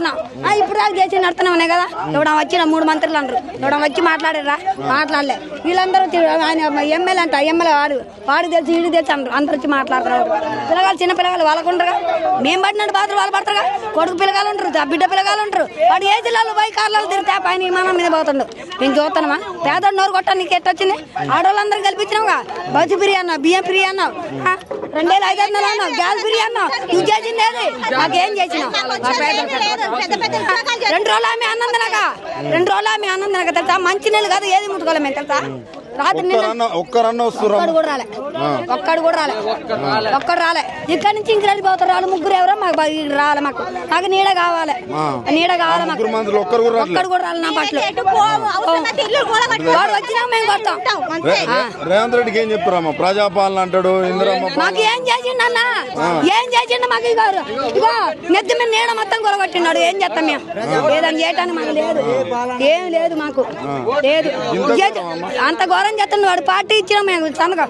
నడుపుతున్నాం. ఇప్పుడు దాకా చేసి నడుతున్నామనే కదా. ఇప్పుడు వచ్చిన 3 మంత్రులు అంటారు. ఇప్పుడు వచ్చి మాట్లాడారా? మాట్లాడలే. వీళ్ళందరూ ఆయన ఎమ్మెల్యే అంట, ఎమ్మెల్యే వాడు తెలుసు వీడు తెలుసు అంటారు. అందరు వచ్చి మాట్లాడుతున్నారు. పిల్లగాలు చిన్న పిల్లగాలు వాళ్ళకు ఉండరుగా. మేము పడినట్టు బాత్రూమ్ వాళ్ళు పడతారుగా. కొడుకు పిల్లగాలు ఉంటారు, బిడ్డ పిల్లగాలు ఉంటారు. వాడు ఏ జిల్లాలో పోయి కార్లలో తిరిగితే పైన విమానం మీద పోతుండు. మేము చూస్తున్నామా? పేదోడు నోరు కొట్టా నీకు ఎట్టొచ్చింది? ఆడవాళ్ళందరూ కల్పించినావుగా. బస్సు ఫ్రీ అన్నావు, బియ్యం ఫ్రీ అన్నావు, 2500 అన్నావు, గ్యాస్ ఫ్రీ అన్నావు. నువ్వు చేసింది ఏది? మాకేం చేసినావు? 2 రోజులు ఆమె అన్నందనక 2 రోజులు ఆమె అన్నందనక తెలుసా? మంచి నీళ్ళు కాదు ఏది ముట్టుకోలేము తెలుసా? రాత్రి ఒక్కడు కూడా రాలే. ఒక్కడు రాలే. ఇక్కడ నుంచి ఇంక పోతారు వాళ్ళు ముగ్గురు. ఎవరో మాకు రాలే. మాకు నీడ కావాలి. ఒక్కడు కూడా రాలే. నా పట్ల వాడు వచ్చినా మేము కొడతాం. రేవంత్ రెడ్డికి ఏం చెప్తారమ్మా? ప్రజాపాలన అంటాడు. మాకు ఏం చేసిండు అన్న? ఏం చేసిండు మాకు? ఇగో నెత్తి మీద నీడ మొత్తం కొరగొట్టినాడు. ఏం చేస్తాం మేము? ఏదని చేయటానికి మాకు లేదు. ఏం లేదు మాకు లేదు. అంత ఘోరం చేస్తాను. వాడు పార్టీ ఇచ్చిన మేము సందకం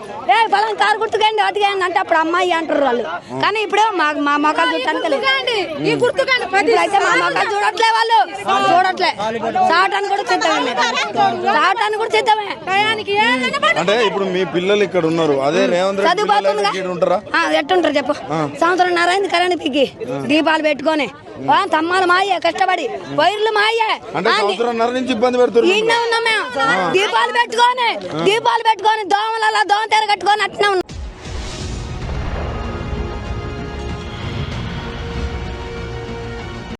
బలం కారు గుర్తుకండి అటుకండి అంటే అప్పుడు అమ్మాయి అంటారు వాళ్ళు. కానీ ఇప్పుడు మా మొక్కలు చూడటానికి లేదు. అయితే మా మొక్కలు చూడట్లే వాళ్ళు. చూడట్లే. చావటానికి కూడా సిద్ధమే. చావటానికి కూడా సిద్ధమే. అంటే ఇప్పుడు మీ పిల్లలు ఇక్కడ ఉన్నారు. అదే రేవంత్ రెడ్డి ఎట్టుంటారు చెప్పు? సంవత్సరంన్నర అయింది కరెంట్ పిక్కి. దీపాలు పెట్టుకొని తమ్మాలు మాయే కష్టపడి వైర్లు మాయే ఇబ్బంది పెడుతున్నారు. ఇన్నే ఉన్నాం మేము. దీపాలు పెట్టుకొని దోమల దోమ తెర కట్టుకొని అట్నే ఉన్నాం.